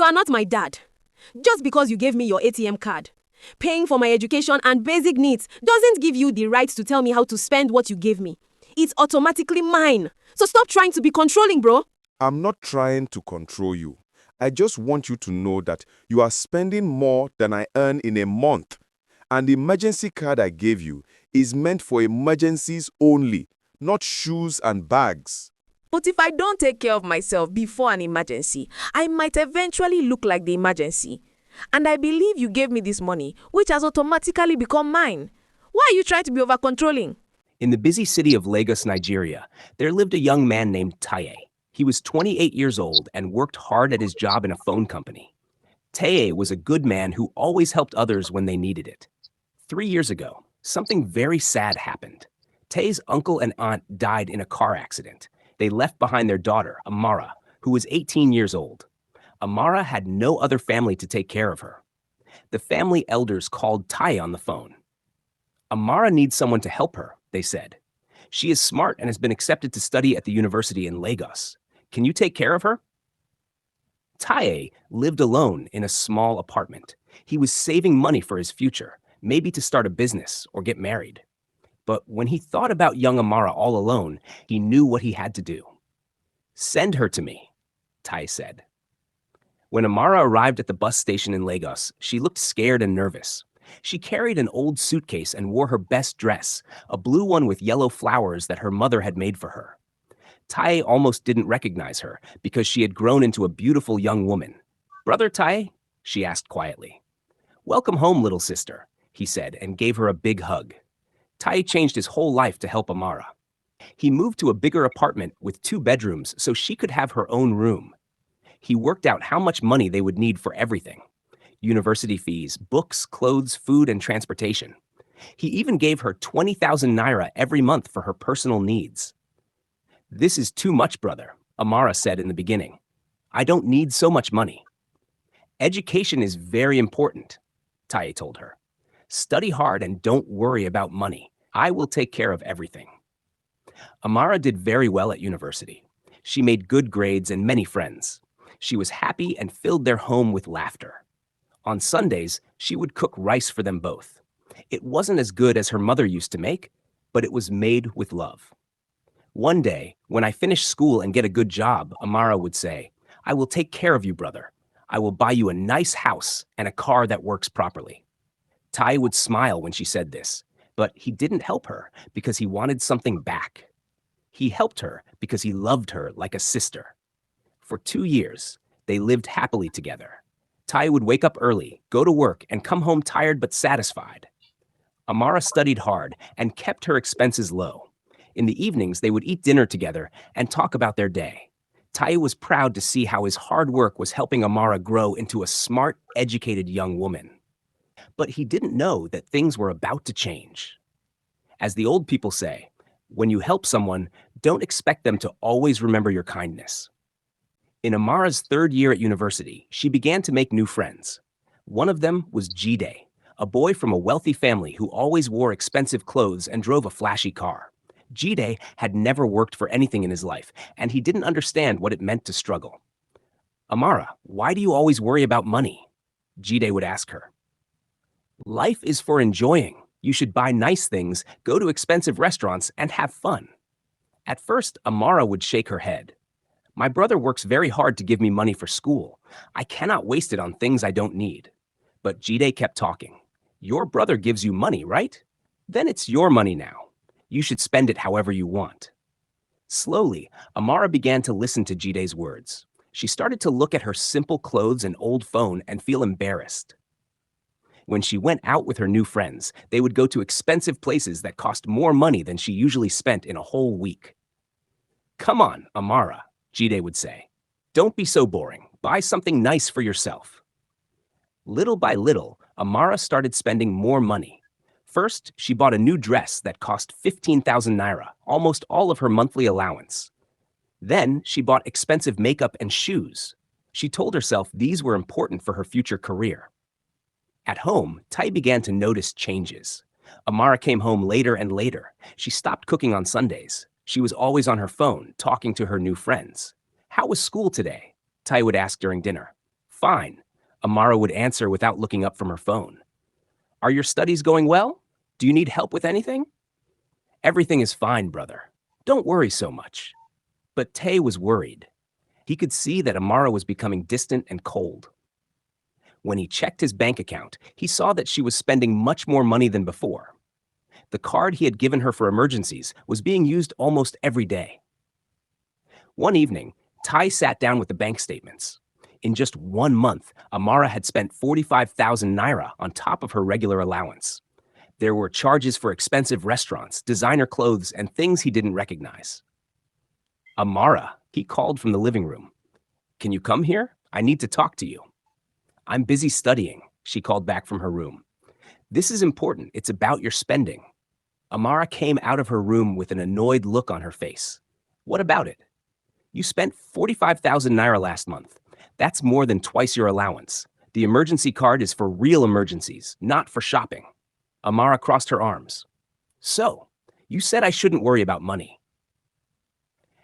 are not my dad. Just because you gave me your ATM card. Paying for my education and basic needs doesn't give you the right to tell me how to spend what you gave me. It's automatically mine. So stop trying to be controlling, bro. I'm not trying to control you. I just want you to know that you are spending more than I earn in a month. And the emergency card I gave you is meant for emergencies only, not shoes and bags. But if I don't take care of myself before an emergency, I might eventually look like the emergency. And I believe you gave me this money, which has automatically become mine. Why are you trying to be over-controlling? In the busy city of Lagos, Nigeria, there lived a young man named Taye. He was 28 years old and worked hard at his job in a phone company. Taye was a good man who always helped others when they needed it. 3 years ago, something very sad happened. Taye's uncle and aunt died in a car accident. They left behind their daughter, Amara, who was 18 years old. Amara had no other family to take care of her. The family elders called Taye on the phone. Amara needs someone to help her, they said. She is smart and has been accepted to study at the university in Lagos. Can you take care of her? Taye lived alone in a small apartment. He was saving money for his future, maybe to start a business or get married. But when he thought about young Amara all alone, he knew what he had to do. Send her to me, Taye said. When Amara arrived at the bus station in Lagos, she looked scared and nervous. She carried an old suitcase and wore her best dress, a blue one with yellow flowers that her mother had made for her. Taye almost didn't recognize her because she had grown into a beautiful young woman. "Brother Taye?" she asked quietly. "Welcome home, little sister," he said and gave her a big hug. Taye changed his whole life to help Amara. He moved to a bigger apartment with 2 bedrooms so she could have her own room. He worked out how much money they would need for everything: university fees, books, clothes, food, and transportation. He even gave her 20,000 naira every month for her personal needs. "This is too much, brother," Amara said in the beginning. "I don't need so much money." "Education is very important," Taye told her. "Study hard and don't worry about money. I will take care of everything." Amara did very well at university. She made good grades and many friends. She was happy and filled their home with laughter. On Sundays, she would cook rice for them both. It wasn't as good as her mother used to make, but it was made with love. One day, when I finish school and get a good job, Amara would say, "I will take care of you, brother. I will buy you a nice house and a car that works properly." Taye would smile when she said this, but he didn't help her because he wanted something back. He helped her because he loved her like a sister. For 2 years, they lived happily together. Taye would wake up early, go to work, and come home tired but satisfied. Amara studied hard and kept her expenses low. In the evenings, they would eat dinner together and talk about their day. Taye was proud to see how his hard work was helping Amara grow into a smart, educated young woman. But he didn't know that things were about to change. As the old people say, when you help someone, don't expect them to always remember your kindness. In Amara's 3rd year at university, she began to make new friends. One of them was Jide, a boy from a wealthy family who always wore expensive clothes and drove a flashy car. Jide had never worked for anything in his life, and he didn't understand what it meant to struggle. "Amara, why do you always worry about money?" Jide would ask her. "Life is for enjoying. You should buy nice things, go to expensive restaurants, and have fun." At first, Amara would shake her head. "My brother works very hard to give me money for school. I cannot waste it on things I don't need." But Jide kept talking. "Your brother gives you money, right? Then it's your money now. You should spend it however you want." Slowly, Amara began to listen to Jide's words. She started to look at her simple clothes and old phone and feel embarrassed. When she went out with her new friends, they would go to expensive places that cost more money than she usually spent in a whole week. "Come on, Amara," Jide would say. "Don't be so boring. Buy something nice for yourself." Little by little, Amara started spending more money. First, she bought a new dress that cost 15,000 naira, almost all of her monthly allowance. Then, she bought expensive makeup and shoes. She told herself these were important for her future career. At home, Taye began to notice changes. Amara came home later and later. She stopped cooking on Sundays. She was always on her phone, talking to her new friends. "How was school today?" Taye would ask during dinner. Fine, Amara would answer without looking up from her phone. Are your studies going well? Do you need help with anything? Everything is fine, brother. Don't worry so much. But Taye was worried. He could see that Amara was becoming distant and cold. When he checked his bank account, he saw that she was spending much more money than before. The card he had given her for emergencies was being used almost every day. One evening, Taye sat down with the bank statements. In just 1 month, Amara had spent 45,000 naira on top of her regular allowance. There were charges for expensive restaurants, designer clothes, and things he didn't recognize. Amara, he called from the living room. Can you come here? I need to talk to you. I'm busy studying, she called back from her room. This is important. It's about your spending. Amara came out of her room with an annoyed look on her face. What about it? You spent 45,000 naira last month. That's more than twice your allowance. The emergency card is for real emergencies, not for shopping. Amara crossed her arms. So, you said I shouldn't worry about money.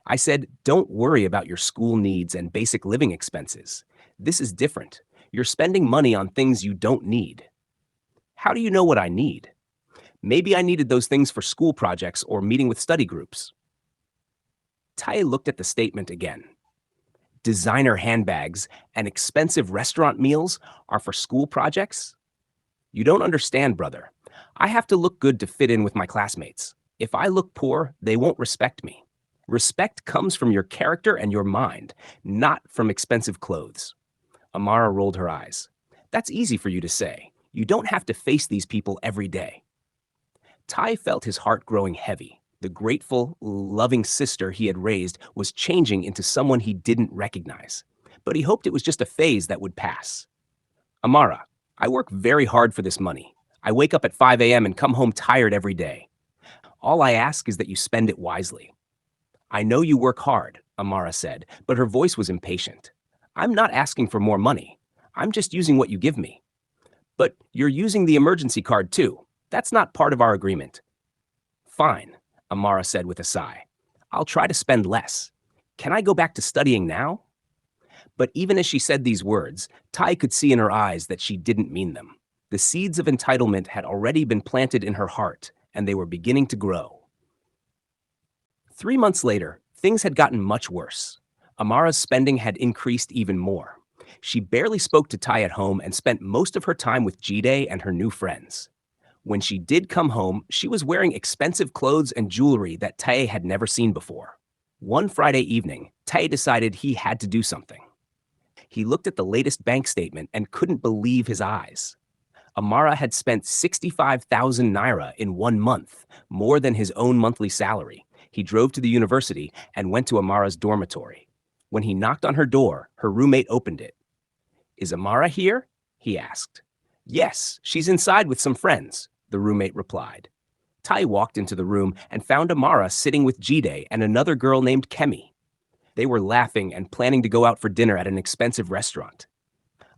I said, don't worry about your school needs and basic living expenses. This is different. You're spending money on things you don't need. How do you know what I need? Maybe I needed those things for school projects or meeting with study groups. Taye looked at the statement again. Designer handbags and expensive restaurant meals are for school projects? You don't understand, brother. I have to look good to fit in with my classmates. If I look poor, they won't respect me. Respect comes from your character and your mind, not from expensive clothes. Amara rolled her eyes. That's easy for you to say. You don't have to face these people every day. Taye felt his heart growing heavy. The grateful, loving sister he had raised was changing into someone he didn't recognize. But he hoped it was just a phase that would pass. Amara, I work very hard for this money. I wake up at 5 a.m. and come home tired every day. All I ask is that you spend it wisely. I know you work hard, Amara said, but her voice was impatient. I'm not asking for more money. I'm just using what you give me. But you're using the emergency card too. That's not part of our agreement. Fine, Amara said with a sigh. I'll try to spend less. Can I go back to studying now? But even as she said these words, Taye could see in her eyes that she didn't mean them. The seeds of entitlement had already been planted in her heart, and they were beginning to grow. 3 months later, things had gotten much worse. Amara's spending had increased even more. She barely spoke to Taye at home and spent most of her time with Jide and her new friends. When she did come home, she was wearing expensive clothes and jewelry that Taye had never seen before. One Friday evening, Taye decided he had to do something. He looked at the latest bank statement and couldn't believe his eyes. Amara had spent 65,000 naira in 1 month, more than his own monthly salary. He drove to the university and went to Amara's dormitory. When he knocked on her door, her roommate opened it. Is Amara here? He asked. Yes, she's inside with some friends, the roommate replied. Taye walked into the room and found Amara sitting with Jide and another girl named Kemi. They were laughing and planning to go out for dinner at an expensive restaurant.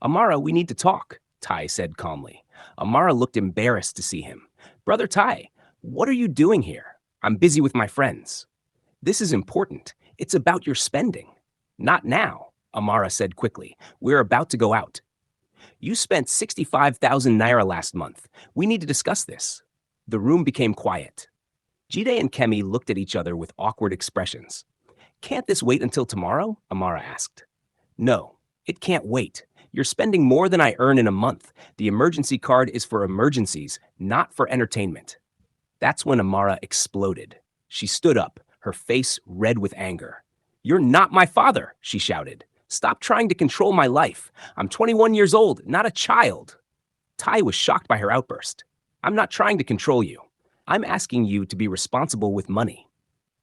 Amara, we need to talk, Taye said calmly. Amara looked embarrassed to see him. Brother Taye, what are you doing here? I'm busy with my friends. This is important. It's about your spending. Not now, Amara said quickly. We're about to go out. You spent 65,000 naira last month. We need to discuss this. The room became quiet. Jide and Kemi looked at each other with awkward expressions. Can't this wait until tomorrow? Amara asked. No, it can't wait. You're spending more than I earn in a month. The emergency card is for emergencies, not for entertainment. That's when Amara exploded. She stood up, her face red with anger. You're not my father, she shouted. Stop trying to control my life. I'm 21 years old, not a child. Taye was shocked by her outburst. I'm not trying to control you. I'm asking you to be responsible with money.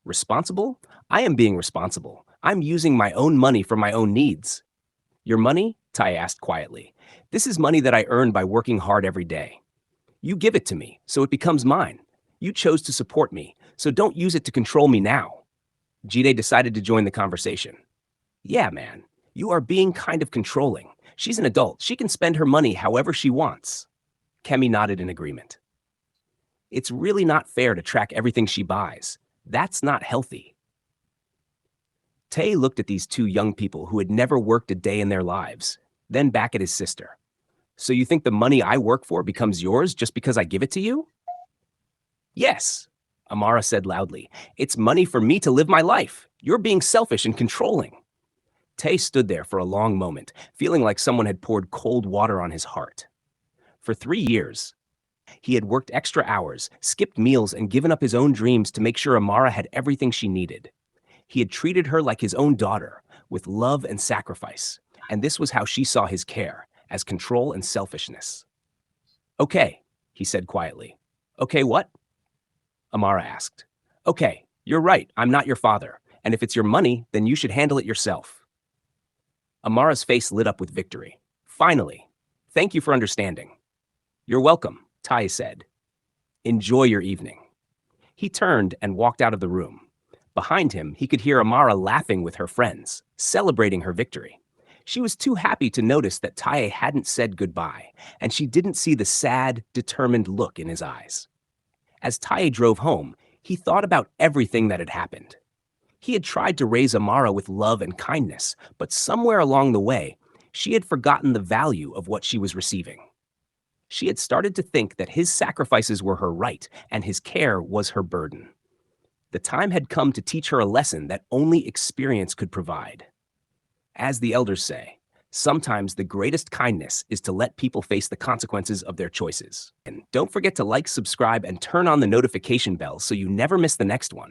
Responsible? I am being responsible. I'm using my own money for my own needs. Your money? Taye asked quietly. This is money that I earn by working hard every day. You give it to me, so it becomes mine. You chose to support me, so don't use it to control me now. Jide decided to join the conversation. Yeah, man, you are being kind of controlling. She's an adult. She can spend her money however she wants. Kemi nodded in agreement. It's really not fair to track everything she buys. That's not healthy. Taye looked at these two young people who had never worked a day in their lives. then back at his sister. So you think the money I work for becomes yours just because I give it to you? Yes, Amara said loudly. It's money for me to live my life. You're being selfish and controlling. Taye stood there for a long moment, feeling like someone had poured cold water on his heart. For 3 years, he had worked extra hours, skipped meals, and given up his own dreams to make sure Amara had everything she needed. He had treated her like his own daughter, with love and sacrifice, and this was how she saw his care, as control and selfishness. Okay, he said quietly. Okay, what? Amara asked. Okay, you're right, I'm not your father, and if it's your money, then you should handle it yourself. Amara's face lit up with victory. Finally, thank you for understanding. You're welcome, Taye said. Enjoy your evening. He turned and walked out of the room. Behind him, he could hear Amara laughing with her friends, celebrating her victory. She was too happy to notice that Taye hadn't said goodbye, and she didn't see the sad, determined look in his eyes. As Taye drove home, he thought about everything that had happened. He had tried to raise Amara with love and kindness, but somewhere along the way, she had forgotten the value of what she was receiving. She had started to think that his sacrifices were her right and his care was her burden. The time had come to teach her a lesson that only experience could provide. As the elders say, sometimes the greatest kindness is to let people face the consequences of their choices. And don't forget to like, subscribe, and turn on the notification bell so you never miss the next one.